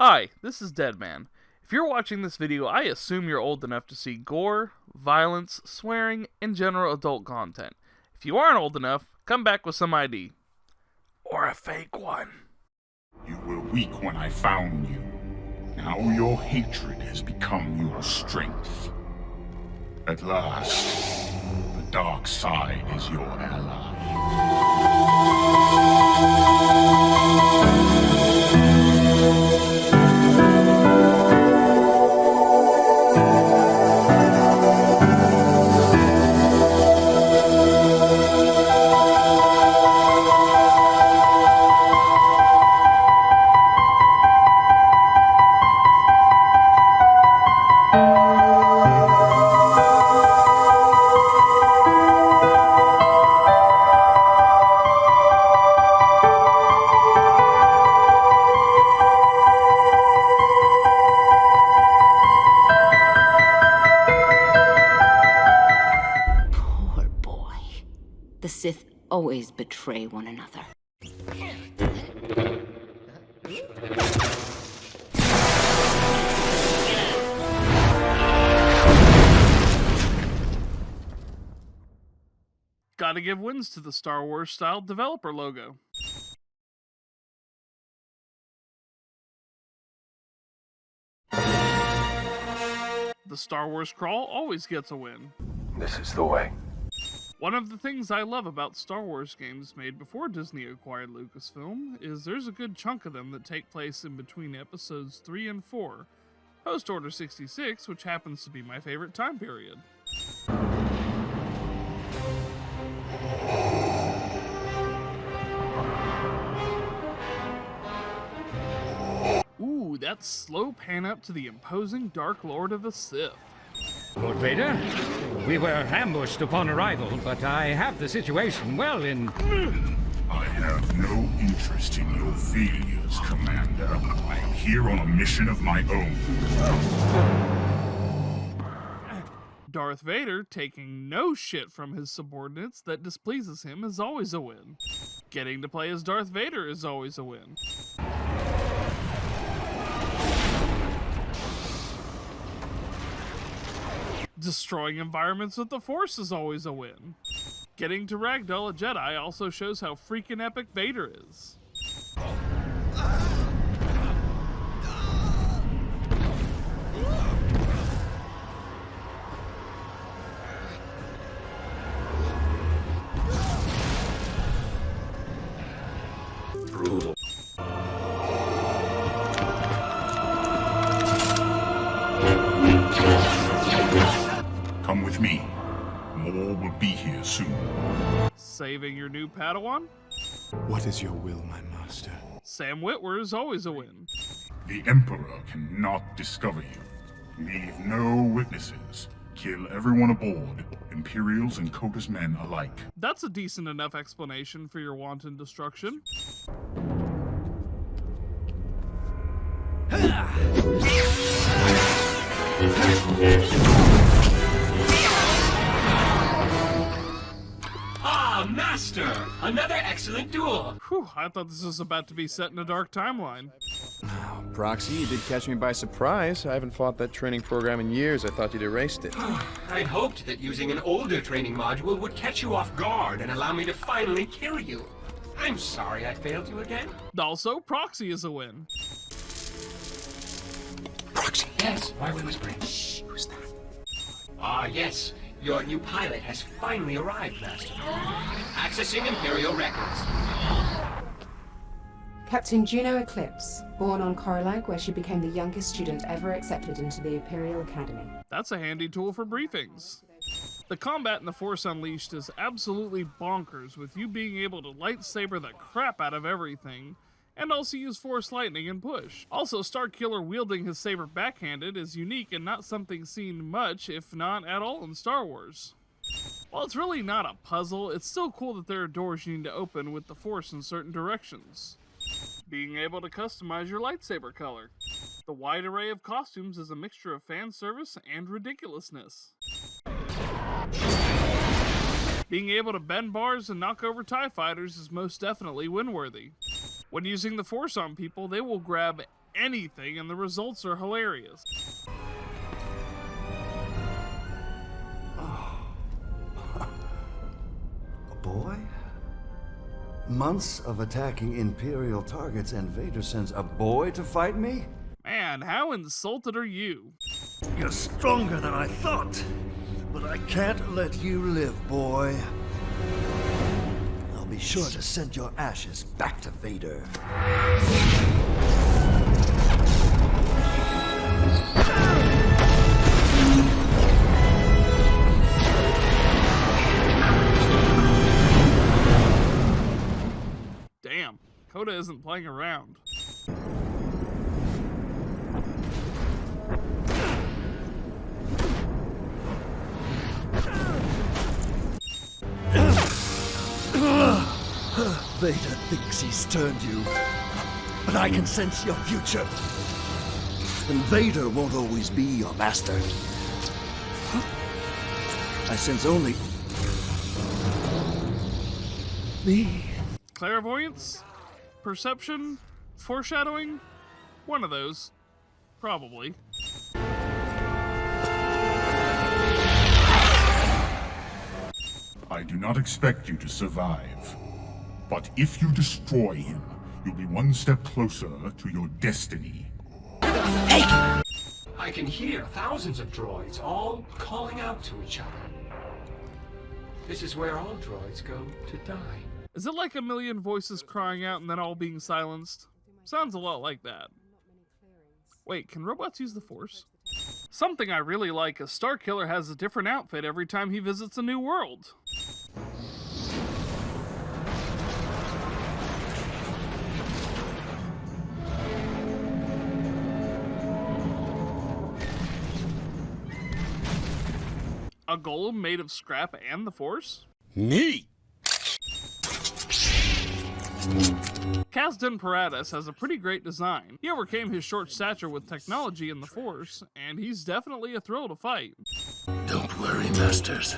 Hi, this is DEDMan. If you're watching this video, I assume you're old enough to see gore, violence, swearing, and general adult content. If you aren't old enough, come back with some ID. Or a fake one. You were weak when I found you. Now your hatred has become your strength. At last, the dark side is your ally. The Sith always betray one another. Gotta give wins to the Star Wars style developer logo. The Star Wars crawl always gets a win. This is the way. One of the things I love about Star Wars games made before Disney acquired Lucasfilm is there's a good chunk of them that take place in between episodes 3 and 4, post Order 66, which happens to be my favorite time period. Ooh, that slow pan up to the imposing Dark Lord of the Sith. Lord Vader, we were ambushed upon arrival, but I have the situation well in... I have no interest in your failures, Commander. I am here on a mission of my own. Darth Vader taking no shit from his subordinates that displeases him is always a win. Getting to play as Darth Vader is always a win. Destroying environments with the Force is always a win. Getting to ragdoll a Jedi also shows how freaking epic Vader is. Brutal. Come with me. More will be here soon. Saving your new Padawan? What is your will, my master? Sam Witwer is always a win. The Emperor cannot discover you. Leave no witnesses. Kill everyone aboard, Imperials and Coda's men alike. That's a decent enough explanation for your wanton destruction. Ah, Master! Another excellent duel! Whew, I thought this was about to be set in a dark timeline. Proxy, you did catch me by surprise. I haven't fought that training program in years. I thought you'd erased it. I'd hoped that using an older training module would catch you off guard and allow me to finally kill you. I'm sorry I failed you again. Also, Proxy is a win. Proxy. Yes, why are we whispering? Shh, who's that? Ah, yes. Your new pilot has finally arrived, Master. Accessing Imperial records. Captain Juno Eclipse, born on Coralag, where she became the youngest student ever accepted into the Imperial Academy. That's a handy tool for briefings. The combat in The Force Unleashed is absolutely bonkers, with you being able to lightsaber the crap out of everything, and also use Force Lightning and push. Also, Starkiller wielding his saber backhanded is unique and not something seen much, if not at all, in Star Wars. While it's really not a puzzle, it's still cool that there are doors you need to open with the Force in certain directions. Being able to customize your lightsaber color. The wide array of costumes is a mixture of fan service and ridiculousness. Being able to bend bars and knock over TIE fighters is most definitely win-worthy. When using the Force on people, they will grab anything, and the results are hilarious. A boy? Months of attacking Imperial targets and Vader sends a boy to fight me? Man, how insulted are you? You're stronger than I thought, but I can't let you live, boy. I'll be sure to send your ashes back to Vader. Damn, Coda isn't playing around. Vader thinks he's turned you, but I can sense your future. And Vader won't always be your master. I sense only me. Clairvoyance? Perception? Foreshadowing? One of those. Probably. I do not expect you to survive. But if you destroy him, you'll be one step closer to your destiny. I can hear thousands of droids all calling out to each other. This is where all droids go to die. Is it like a million voices crying out and then all being silenced? Sounds a lot like that. Wait, can robots use the Force? Something I really like is Starkiller has a different outfit every time he visits a new world. A golem made of scrap and the Force? Neat. Kasdan Paratus has a pretty great design. He overcame his short stature with technology and the Force, and he's definitely a thrill to fight. Don't worry, Masters.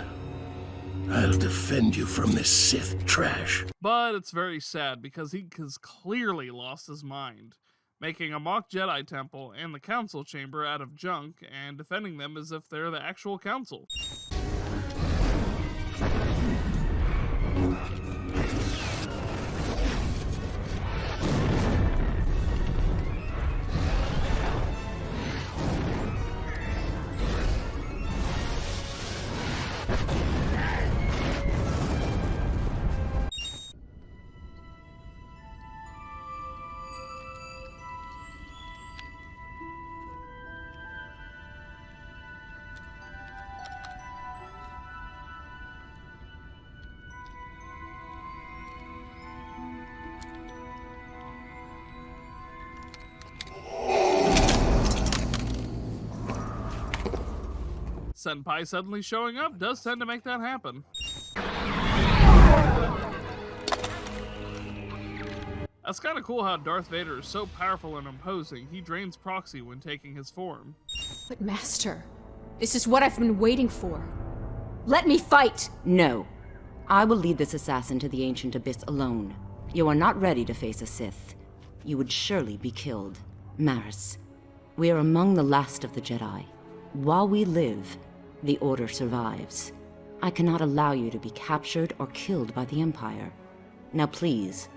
I'll defend you from this Sith trash. But it's very sad because he has clearly lost his mind, making a mock Jedi Temple and the Council Chamber out of junk and defending them as if they're the actual Council. Senpai suddenly showing up does tend to make that happen. That's kind of cool how Darth Vader is so powerful and imposing, he drains Proxy when taking his form. But Master, this is what I've been waiting for. Let me fight! No. I will lead this assassin to the Ancient Abyss alone. You are not ready to face a Sith. You would surely be killed. Maris, we are among the last of the Jedi. While we live, the Order survives. I cannot allow you to be captured or killed by the Empire. Now please,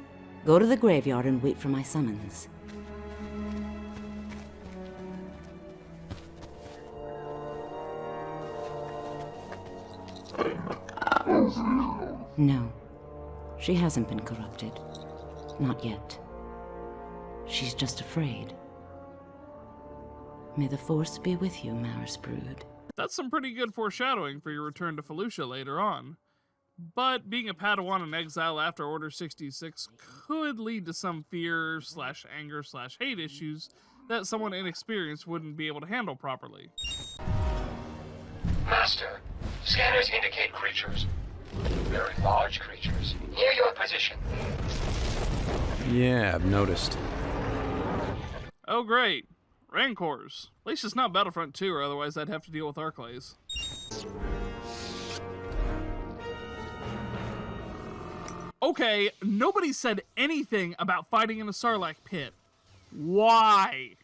go to the graveyard and wait for my summons. No, she hasn't been corrupted. Not yet. She's just afraid. May the Force be with you, Maris Brood. That's some pretty good foreshadowing for your return to Felucia later on. But being a Padawan in exile after Order 66 could lead to some fear / anger / hate issues that someone inexperienced wouldn't be able to handle properly. Master, scanners indicate creatures. Very large creatures. Near your position. Yeah, I've noticed. Oh great. Rancors. At least it's not Battlefront 2, or otherwise I'd have to deal with Arclays. Okay, nobody said anything about fighting in a Sarlacc pit. Why?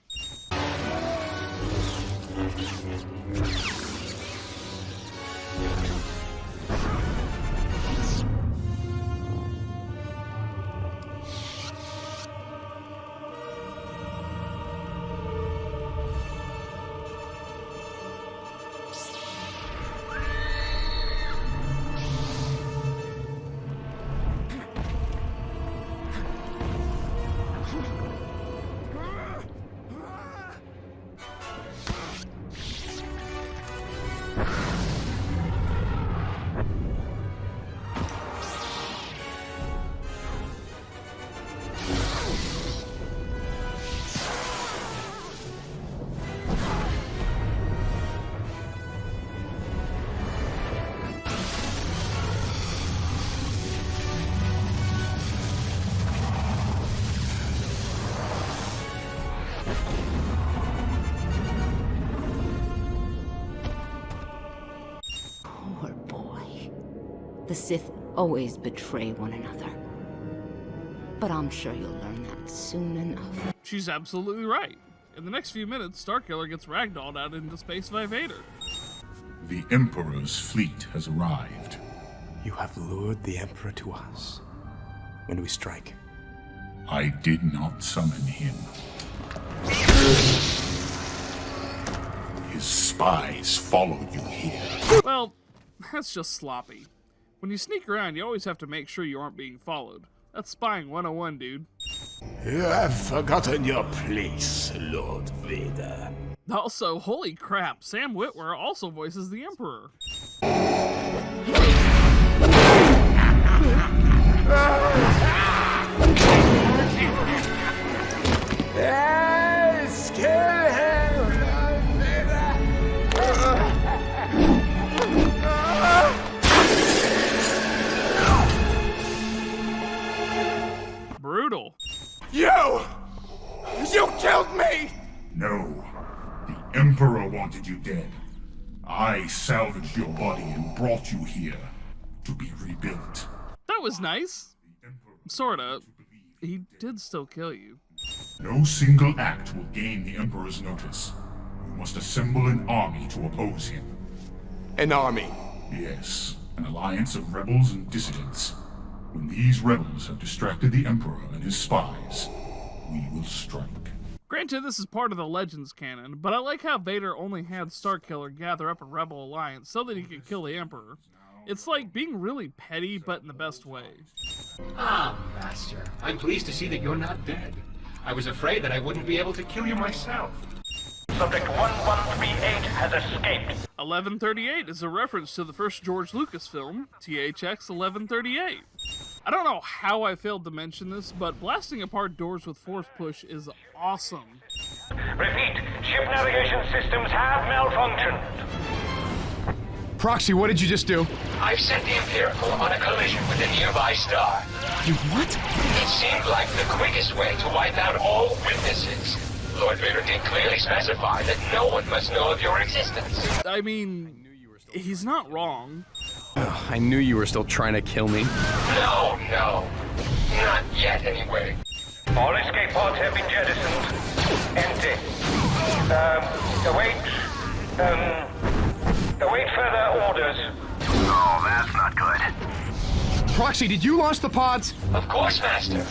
Poor boy. The Sith always betray one another. But I'm sure you'll learn that soon enough. She's absolutely right. In the next few minutes, Starkiller gets ragdolled out into space by Vader. The Emperor's fleet has arrived. You have lured the Emperor to us. When do we strike? I did not summon him. His spies followed you here. Well, that's just sloppy. When you sneak around, you always have to make sure you aren't being followed. That's spying 101, dude. You have forgotten your place, Lord Vader. Also, holy crap, Sam Witwer also voices the Emperor. Yes, kill him, Lord Vader. Brutal. You killed me! No. The Emperor wanted you dead. I salvaged your body and brought you here to be rebuilt. That was nice. Sorta. He did still kill you. No single act will gain the Emperor's notice. You must assemble an army to oppose him. An army? Yes, an alliance of rebels and dissidents. When these rebels have distracted the Emperor and his spies, we will strike. Granted, this is part of the Legends canon, but I like how Vader only had Starkiller gather up a rebel alliance so that he could kill the Emperor. It's like being really petty, but in the best way. Ah, Master. I'm pleased to see that you're not dead. I was afraid that I wouldn't be able to kill you myself. Subject 1138 has escaped. 1138 is a reference to the first George Lucas film, THX 1138. I don't know how I failed to mention this, but blasting apart doors with force push is awesome. Repeat, ship navigation systems have malfunctioned. Proxy, what did you just do? I've sent the Emperical on a collision with a nearby star. You what? It seemed like the quickest way to wipe out all witnesses. Lord Vader did clearly specify that no one must know of your existence. I mean, he's not wrong. Ugh, I knew you were still trying to kill me. No. Not yet, anyway. All escape pods have been jettisoned. Empty. Await further orders. Oh, that's not good. Proxy, did you launch the pods? Of course, Master.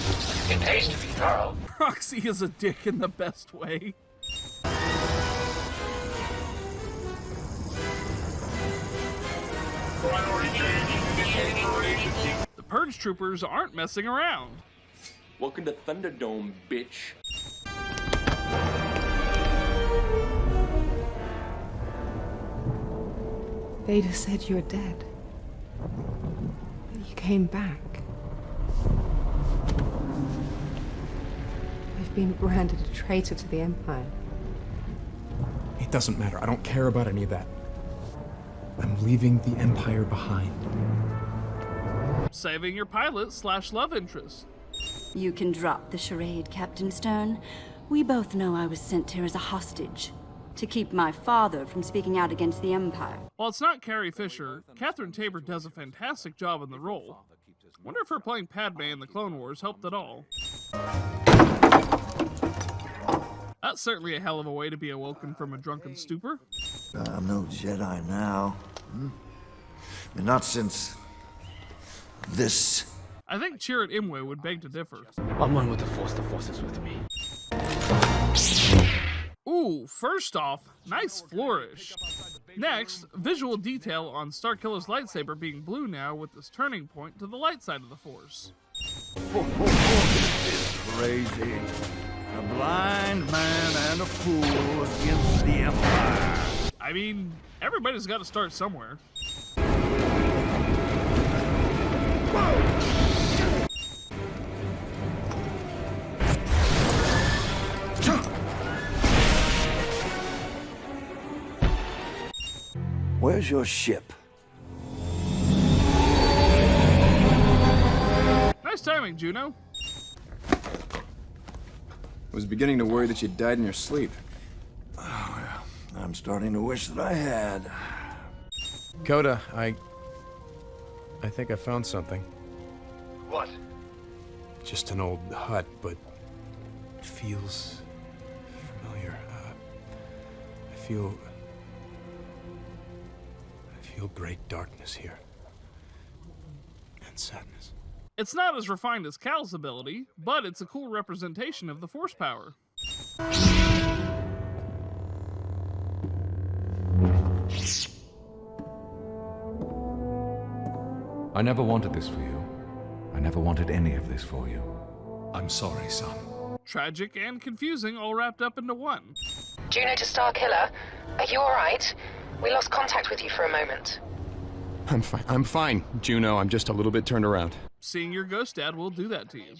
It pays to be thorough. Proxy is a dick in the best way. The Purge Troopers aren't messing around. Welcome to Thunderdome, bitch. Vader said you're dead. But you came back. I've been branded a traitor to the Empire. It doesn't matter. I don't care about any of that. I'm leaving the Empire behind. Saving your pilot / love interest. You can drop the charade, Captain Stern. We both know I was sent here as a hostage, to keep my father from speaking out against the Empire. While it's not Carrie Fisher, Catherine Tabor does a fantastic job in the role. Wonder if her playing Padme in the Clone Wars helped at all. That's certainly a hell of a way to be awoken from a drunken stupor. I'm no Jedi now. And not since this. I think Chirrut Imwe would beg to differ. I'm one with the Force is with me. Ooh, first off, nice flourish. Next, visual detail on Starkiller's lightsaber being blue now with this turning point to the light side of the Force. This is crazy. A blind man and a fool against the Empire. I mean, everybody's got to start somewhere. Where's your ship? Nice timing, Juno. I was beginning to worry that you died in your sleep. Oh, I'm starting to wish that I had. Coda, I think I found something. What? Just an old hut, but it feels familiar. I feel great darkness here. And sadness. It's not as refined as Cal's ability, but it's a cool representation of the Force power. I never wanted this for you. I never wanted any of this for you. I'm sorry, son. Tragic and confusing all wrapped up into one. Juno to Starkiller, are you alright? We lost contact with you for a moment. I'm fine, Juno. I'm just a little bit turned around. Seeing your ghost dad will do that to you.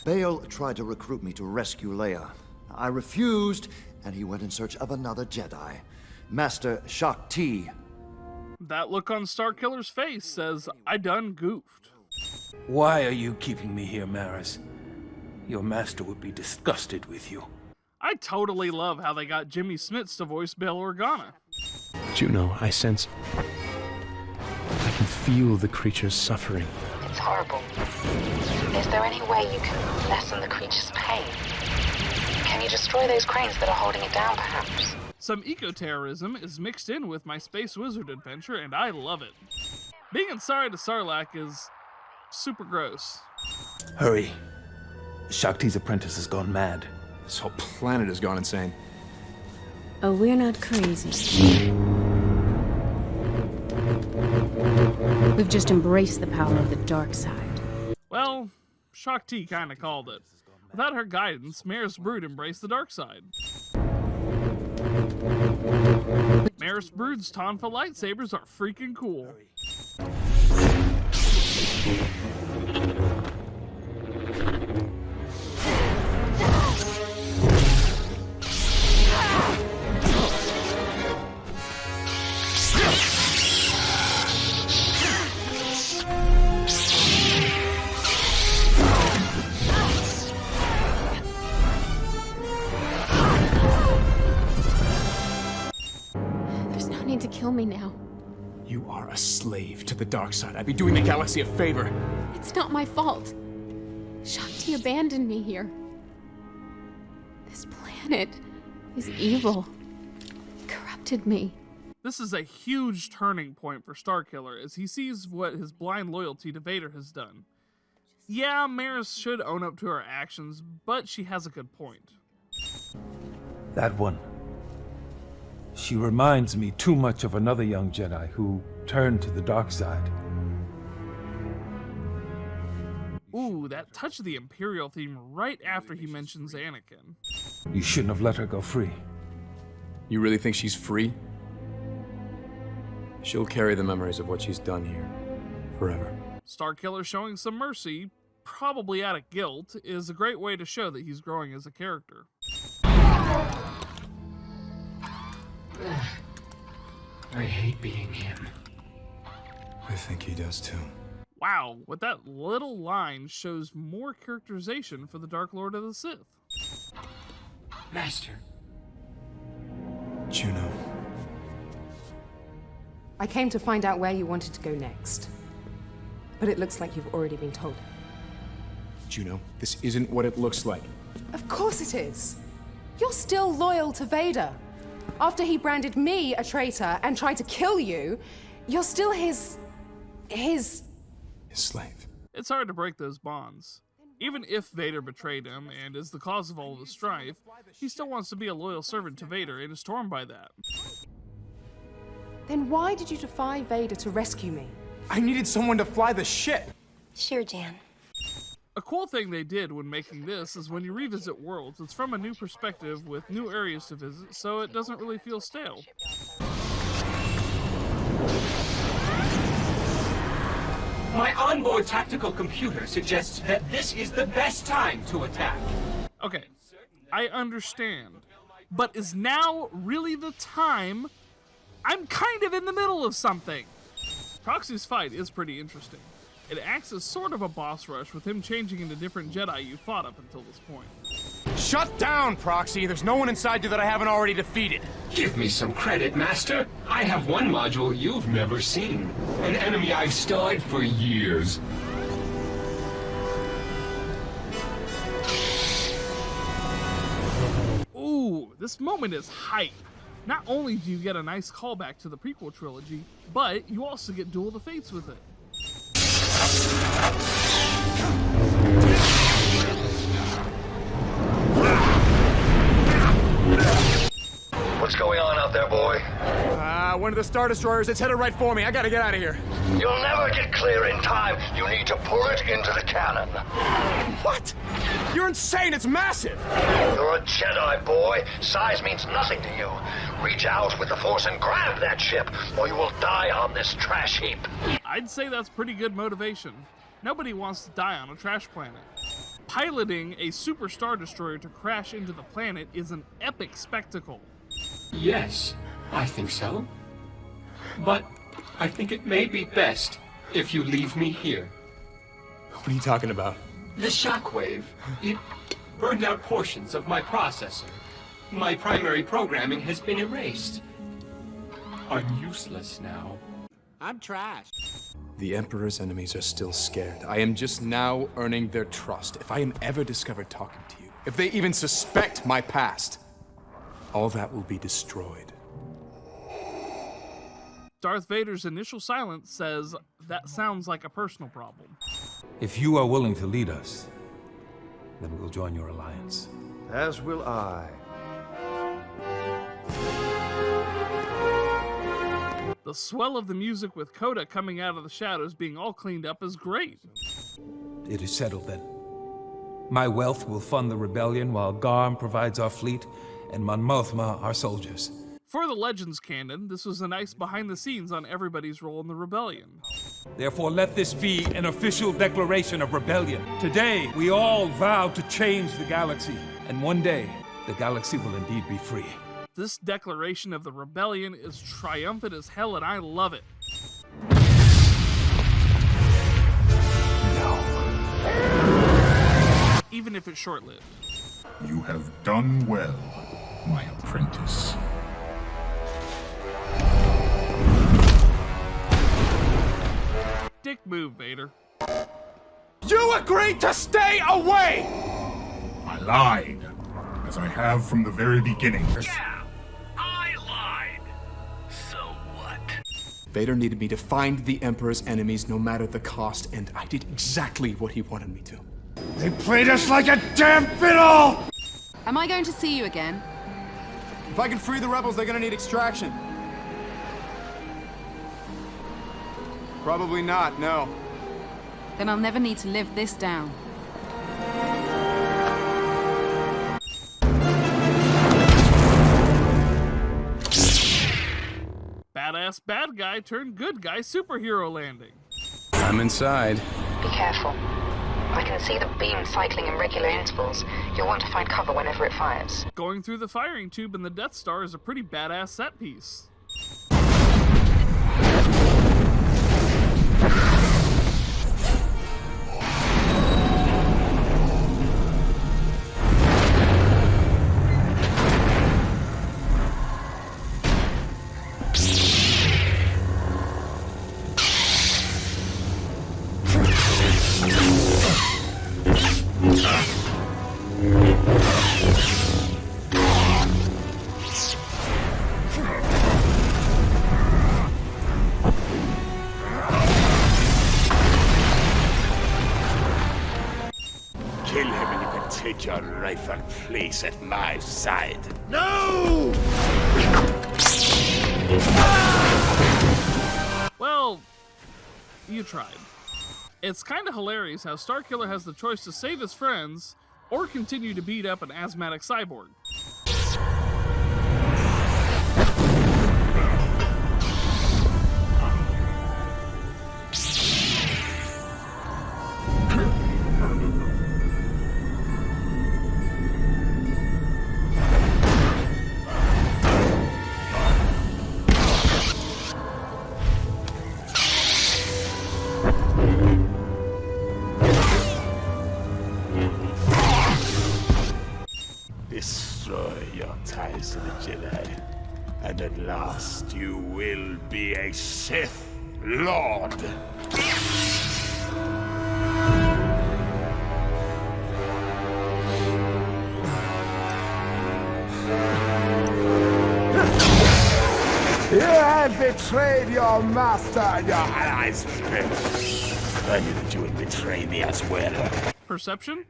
Bail tried to recruit me to rescue Leia. I refused, and he went in search of another Jedi, Master Shaak Ti. That look on Starkiller's face says, I done goofed. Why are you keeping me here, Maris? Your master would be disgusted with you. I totally love how they got Jimmy Smits to voice Bail Organa. Juno, I sense... I can feel the creature's suffering. It's horrible. Is there any way you can lessen the creature's pain? Can you destroy those cranes that are holding it down, perhaps? Some eco-terrorism is mixed in with my Space Wizard adventure, and I love it. Being in Sari to Sarlacc is super gross. Hurry. Shaak Ti's apprentice has gone mad. This whole planet has gone insane. Oh, we're not crazy. We've just embraced the power of the dark side. Well, Shaak Ti kinda called it. Without her guidance, Maris Brood embraced the dark side. Maris Brood's Tonfa lightsabers are freaking cool. To kill me now. You are a slave to the dark side. I'd be doing the galaxy a favor. It's not my fault. Shaak Ti abandoned me here. This planet is evil. It corrupted me. This is a huge turning point for Starkiller as he sees what his blind loyalty to Vader has done. Yeah, Maris should own up to her actions, but she has a good point. That one. She reminds me too much of another young Jedi who turned to the dark side. Ooh, that touch of the Imperial theme right after he mentions Anakin. You shouldn't have let her go free. You really think she's free? She'll carry the memories of what she's done here forever. Starkiller showing some mercy, probably out of guilt, is a great way to show that he's growing as a character. I hate being him. I think he does too. Wow, with that little line shows more characterization for the Dark Lord of the Sith. Master. Juno. I came to find out where you wanted to go next. But it looks like you've already been told. Juno, this isn't what it looks like. Of course it is. You're still loyal to Vader. After he branded me a traitor and tried to kill you, you're still his slave. It's hard to break those bonds. Even if Vader betrayed him and is the cause of all the strife, he still wants to be a loyal servant to Vader and is torn by that. Then why did you defy Vader to rescue me? I needed someone to fly the ship. Sure, Jan. A cool thing they did when making this is when you revisit worlds, it's from a new perspective with new areas to visit, so it doesn't really feel stale. My onboard tactical computer suggests that this is the best time to attack. Okay, I understand. But is now really the time? I'm kind of in the middle of something. Proxy's fight is pretty interesting. It acts as sort of a boss rush with him changing into different Jedi you fought up until this point. Shut down, Proxy! There's no one inside you that I haven't already defeated. Give me some credit, Master. I have one module you've never seen. An enemy I've studied for years. Ooh, this moment is hype. Not only do you get a nice callback to the prequel trilogy, but you also get Duel of the Fates with it. What's going on out there, boy? One of the Star Destroyers, it's headed right for me. I gotta get out of here. You'll never get clear in time. You need to pull it into the cannon. What? You're insane, it's massive! You're a Jedi, boy. Size means nothing to you. Reach out with the Force and grab that ship, or you will die on this trash heap. I'd say that's pretty good motivation. Nobody wants to die on a trash planet. Piloting a super Star Destroyer to crash into the planet is an epic spectacle. Yes, I think so. But I think it may be best if you leave me here. What are you talking about? The shockwave. It burned out portions of my processor. My primary programming has been erased. I'm useless now. I'm trash. The Emperor's enemies are still scared. I am just now earning their trust. If I am ever discovered talking to you, if they even suspect my past, all that will be destroyed. Darth Vader's initial silence says, that sounds like a personal problem. If you are willing to lead us, then we'll join your alliance. As will I. The swell of the music with Coda coming out of the shadows being all cleaned up is great. It is settled then. My wealth will fund the rebellion while Garm provides our fleet and Mon Mothma our soldiers. For the Legends canon, this was a nice behind the scenes on everybody's role in the rebellion. Therefore, let this be an official declaration of rebellion. Today, we all vow to change the galaxy, and one day, the galaxy will indeed be free. This declaration of the rebellion is triumphant as hell, and I love it. No. Even if it's short-lived. You have done well, my apprentice. Dick move, Vader. You agreed to stay away! I lied, as I have from the very beginning. Yeah, I lied. So what? Vader needed me to find the Emperor's enemies no matter the cost, and I did exactly what he wanted me to. They played us like a damn fiddle! Am I going to see you again? If I can free the rebels, they're gonna need extraction. Probably not, no. Then I'll never need to live this down. Badass bad guy turned good guy superhero landing. I'm inside. Be careful. I can see the beam cycling in regular intervals. You'll want to find cover whenever it fires. Going through the firing tube in the Death Star is a pretty badass set piece. rightful place at my side. No! Well, you tried. It's kinda hilarious how Starkiller has the choice to save his friends or continue to beat up an asthmatic cyborg. Destroy your ties to the Jedi, and at last you will be a Sith Lord. You have betrayed your master and your allies. I knew that you would betray me as well. Perception?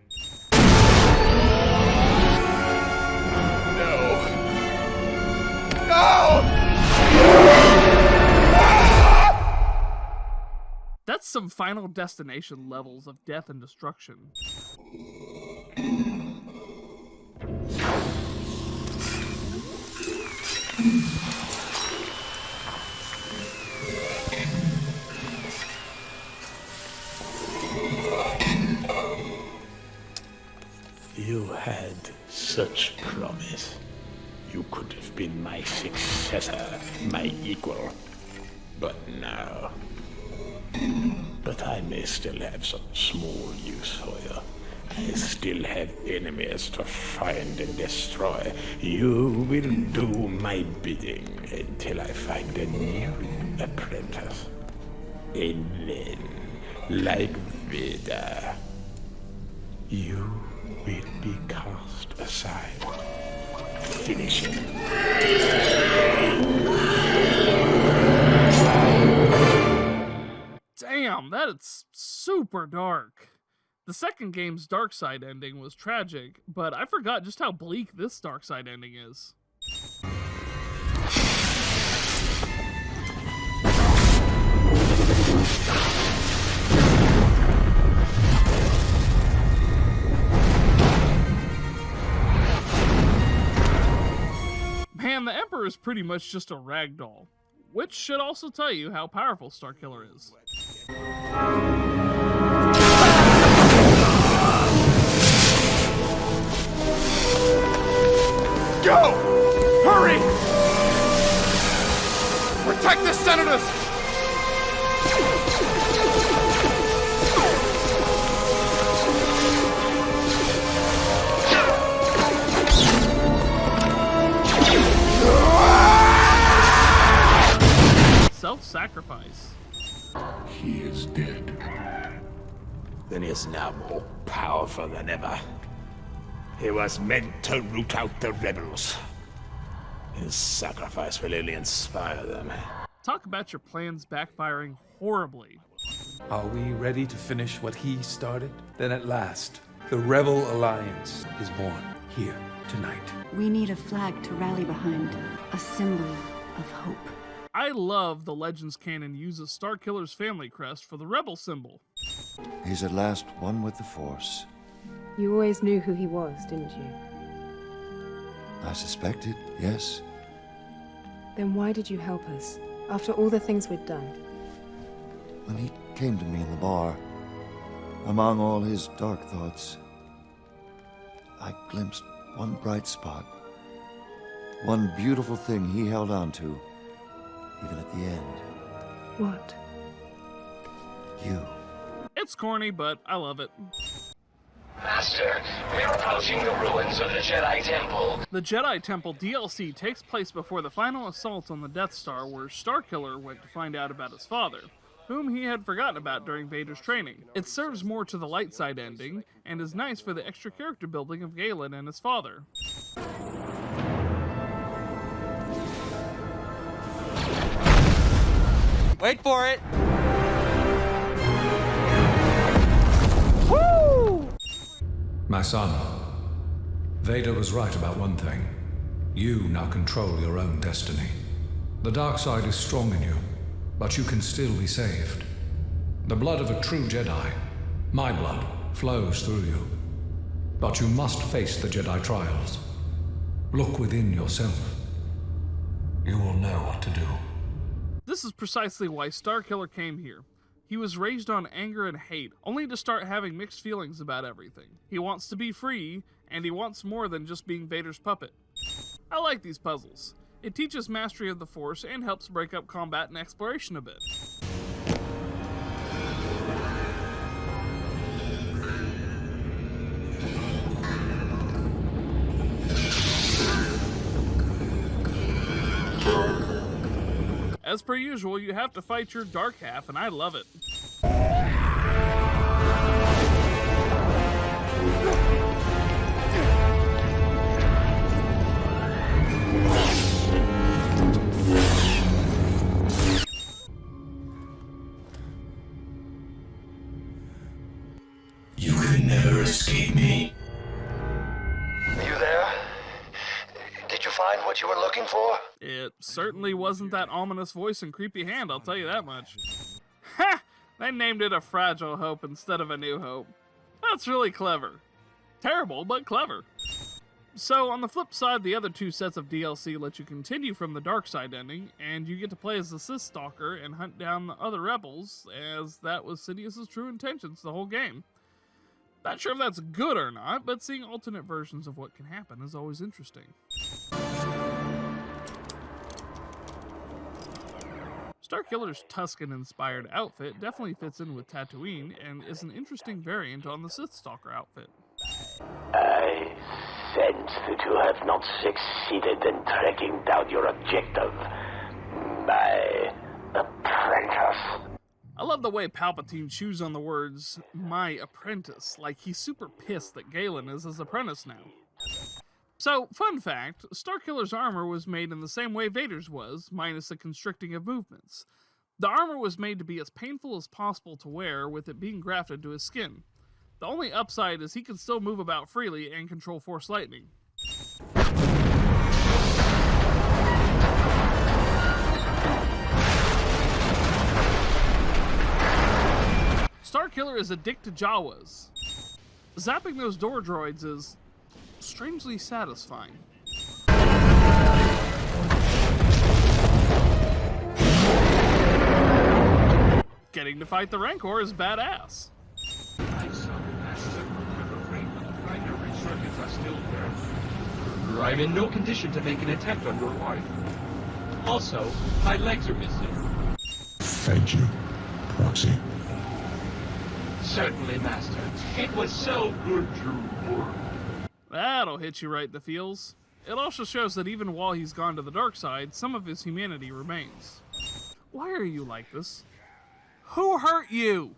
No! That's some Final Destination levels of death and destruction. You had such promise. You could have been my successor, my equal. But now... But I may still have some small use for you. I still have enemies to find and destroy. You will do my bidding until I find a new apprentice. And then, like Vader, you will be cast aside. Finish him. Damn, that's super dark. The second game's dark side ending was tragic, but I forgot just how bleak this dark side ending is. Man, the Emperor is pretty much just a ragdoll, which should also tell you how powerful Starkiller is. Go! Hurry! Protect the senators! Self-sacrifice. He is dead. Then he is now more powerful than ever. He was meant to root out the rebels. His sacrifice will only inspire them. Talk about your plans backfiring horribly. Are we ready to finish what he started? Then at last, the Rebel Alliance is born here tonight. We need a flag to rally behind, a symbol of hope. I love the Legends canon uses Starkiller's family crest for the rebel symbol. He's at last one with the Force. You always knew who he was, didn't you? I suspected, yes. Then why did you help us, after all the things we'd done? When he came to me in the bar, among all his dark thoughts, I glimpsed one bright spot. One beautiful thing he held on to, even at the end. What? You. It's corny, but I love it. Master, we're approaching the ruins of the Jedi Temple. The Jedi Temple DLC takes place before the final assault on the Death Star, where Starkiller went to find out about his father, whom he had forgotten about during Vader's training. It serves more to the light side ending, and is nice for the extra character building of Galen and his father. Wait for it! My son, Vader was right about one thing. You now control your own destiny. The dark side is strong in you, but you can still be saved. The blood of a true Jedi, my blood, flows through you. But you must face the Jedi trials. Look within yourself. You will know what to do. This is precisely why Starkiller came here. He was raised on anger and hate, only to start having mixed feelings about everything. He wants to be free, and he wants more than just being Vader's puppet. I like these puzzles. It teaches mastery of the Force and helps break up combat and exploration a bit. As per usual, you have to fight your dark half, and I love it. You can never escape me. You there? Did you find what you were looking for? It certainly wasn't that ominous voice and creepy hand, I'll tell you that much. Ha! They named it a Fragile Hope instead of a New Hope. That's really clever. Terrible, but clever. So, on the flip side, the other two sets of DLC let you continue from the dark side ending, and you get to play as the Sith Stalker and hunt down the other rebels, as that was Sidious's true intentions the whole game. Not sure if that's good or not, but seeing alternate versions of what can happen is always interesting. Starkiller's Tusken-inspired outfit definitely fits in with Tatooine and is an interesting variant on the Sith Stalker outfit. I sense that you have not succeeded in tracking down your objective, my apprentice. I love the way Palpatine chews on the words, my apprentice, like he's super pissed that Galen is his apprentice now. So, fun fact, Starkiller's armor was made in the same way Vader's was, minus the constricting of movements. The armor was made to be as painful as possible to wear, with it being grafted to his skin. The only upside is he can still move about freely and control Force lightning. Starkiller is addicted to Jawas. Zapping those door droids is strangely satisfying. Getting to fight the Rancor is badass. I'm in no condition to make an attempt on your wife. Also, my legs are missing. Thank you, Proxy. Certainly, Master. It was so good to work. That'll hit you right in the feels. It also shows that even while he's gone to the dark side, some of his humanity remains. Why are you like this? Who hurt you?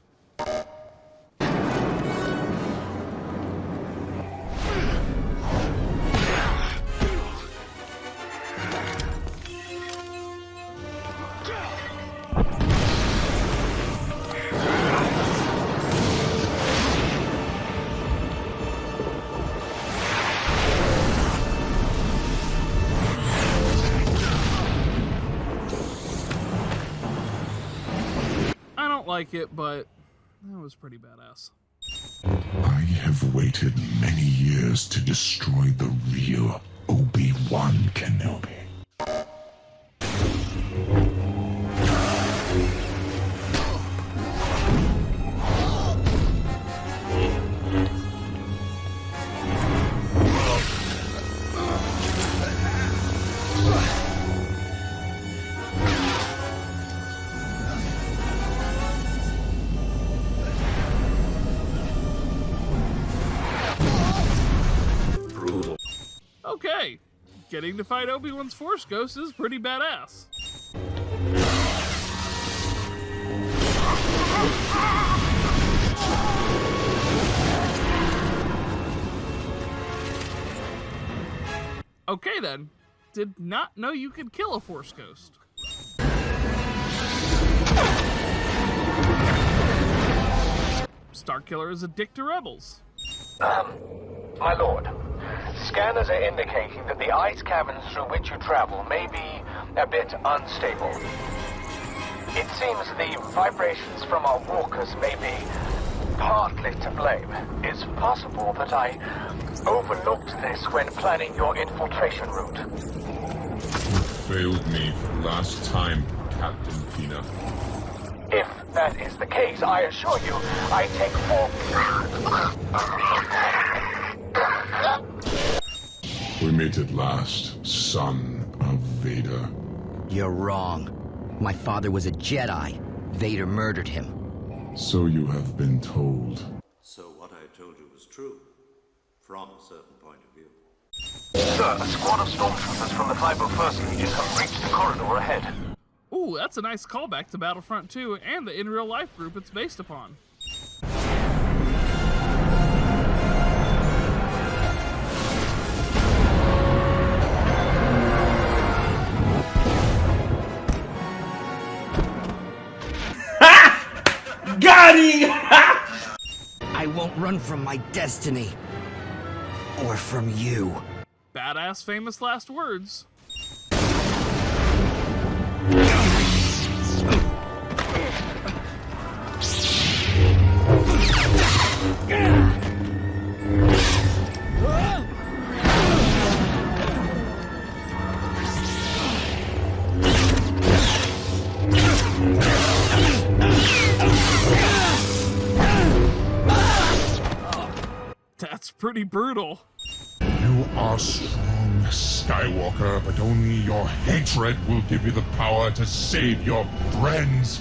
Like it, but that was pretty badass. I have waited many years to destroy the real Obi-Wan Kenobi. Okay, getting to fight Obi-Wan's Force Ghost is pretty badass. Okay then, did not know you could kill a Force Ghost. Starkiller is a dick to rebels. My lord, Scanners are indicating that the ice caverns through which you travel may be a bit unstable. It seems the vibrations from our walkers may be partly to blame. It's possible that I overlooked this when planning your infiltration route. You failed me for the last time, Captain Pina. If that is the case, I assure you, I take full... We meet at last, son of Vader. You're wrong. My father was a Jedi. Vader murdered him. So you have been told. So what I told you was true, from a certain point of view. Sir, a squad of stormtroopers from the 501st Legion have reached the corridor ahead. Ooh, that's a nice callback to Battlefront 2 and the in-real-life group it's based upon. Got him! I won't run from my destiny. Or from you. Badass famous last words. That's pretty brutal. You are strong, Skywalker, but only your hatred will give you the power to save your friends.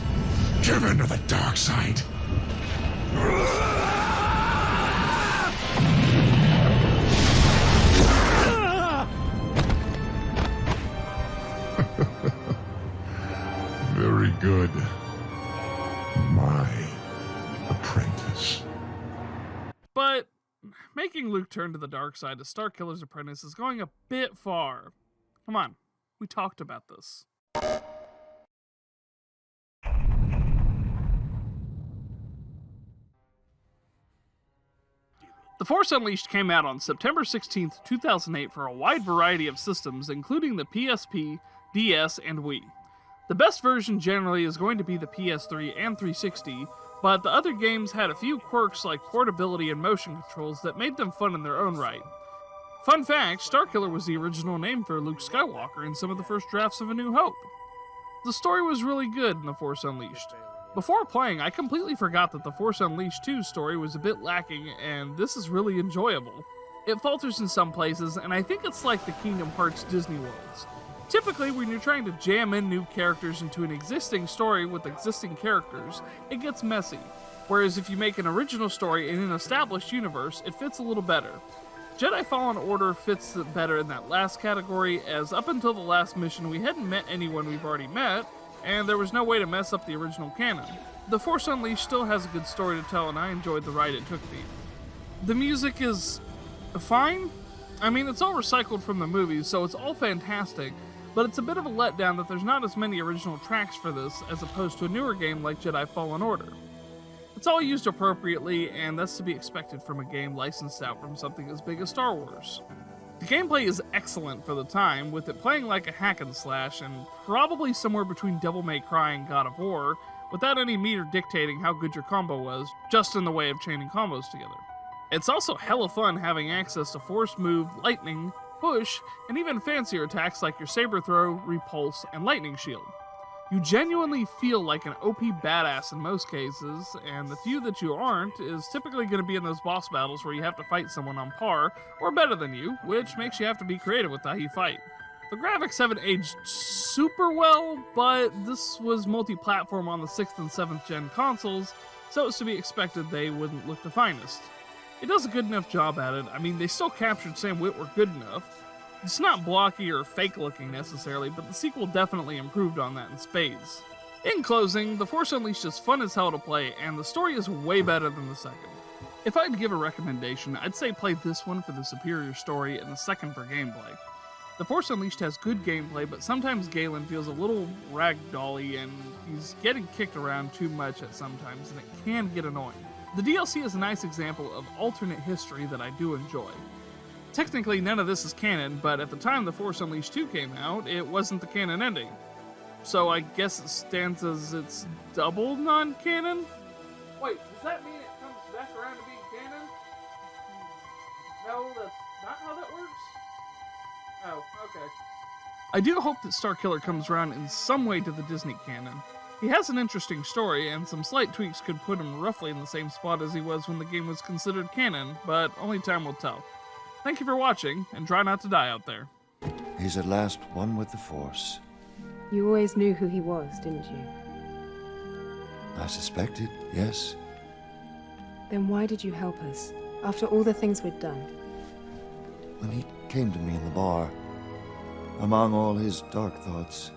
Give in to the dark side. Very good. My apprentice. But making Luke turn to the dark side as Starkiller's apprentice is going a bit far. Come on, we talked about this. The Force Unleashed came out on September 16th, 2008 for a wide variety of systems, including the PSP, DS, and Wii. The best version generally is going to be the PS3 and 360, but the other games had a few quirks like portability and motion controls that made them fun in their own right. Fun fact, Starkiller was the original name for Luke Skywalker in some of the first drafts of A New Hope. The story was really good in The Force Unleashed. Before playing, I completely forgot that The Force Unleashed 2's story was a bit lacking, and this is really enjoyable. It falters in some places, and I think it's like the Kingdom Hearts Disney worlds. Typically, when you're trying to jam in new characters into an existing story with existing characters, it gets messy. Whereas if you make an original story in an established universe, it fits a little better. Jedi Fallen Order fits better in that last category, as up until the last mission we hadn't met anyone we've already met, and there was no way to mess up the original canon. The Force Unleashed still has a good story to tell, and I enjoyed the ride it took me. The music is fine. I mean, it's all recycled from the movies, so it's all fantastic, but it's a bit of a letdown that there's not as many original tracks for this as opposed to a newer game like Jedi Fallen Order. It's all used appropriately, and that's to be expected from a game licensed out from something as big as Star Wars. The gameplay is excellent for the time, with it playing like a hack and slash, and probably somewhere between Devil May Cry and God of War, without any meter dictating how good your combo was, just in the way of chaining combos together. It's also hella fun having access to Force Move, Lightning, Push, and even fancier attacks like your Saber Throw, Repulse, and Lightning Shield. You genuinely feel like an OP badass in most cases, and the few that you aren't is typically going to be in those boss battles where you have to fight someone on par, or better than you, which makes you have to be creative with how you fight. The graphics haven't aged super well, but this was multi-platform on the 6th and 7th gen consoles, so it's to be expected they wouldn't look the finest. It does a good enough job at it. I mean, they still captured Sam Witwer good enough. It's not blocky or fake looking necessarily, but the sequel definitely improved on that in spades. In closing, The Force Unleashed is fun as hell to play, and the story is way better than the second. If I'd give a recommendation, I'd say play this one for the superior story and the second for gameplay. The Force Unleashed has good gameplay, but sometimes Galen feels a little ragdolly and he's getting kicked around too much at sometimes, and it can get annoying. The DLC is a nice example of alternate history that I do enjoy. Technically, none of this is canon, but at the time The Force Unleashed 2 came out, it wasn't the canon ending. So I guess it stands as its double non-canon? Wait, does that mean it comes back around to being canon? No, that's not how that works? Oh, okay. I do hope that Starkiller comes around in some way to the Disney canon. He has an interesting story, and some slight tweaks could put him roughly in the same spot as he was when the game was considered canon, but only time will tell. Thank you for watching, and try not to die out there. He's at last one with the Force. You always knew who he was, didn't you? I suspected, yes. Then why did you help us, after all the things we'd done? When he came to me in the bar, among all his dark thoughts,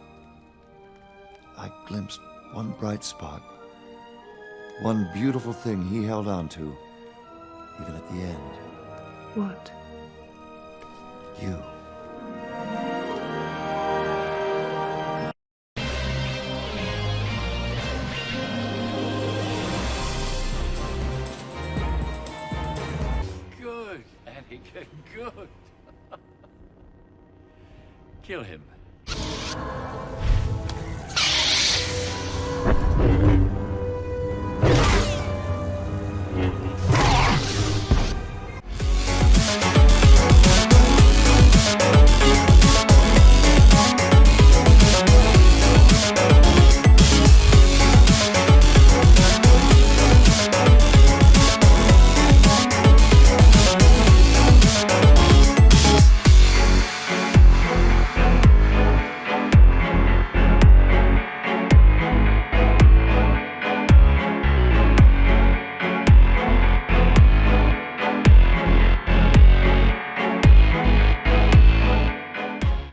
I glimpsed one bright spot, one beautiful thing he held on to, even at the end. What? You. Good, Anakin, good. Kill him.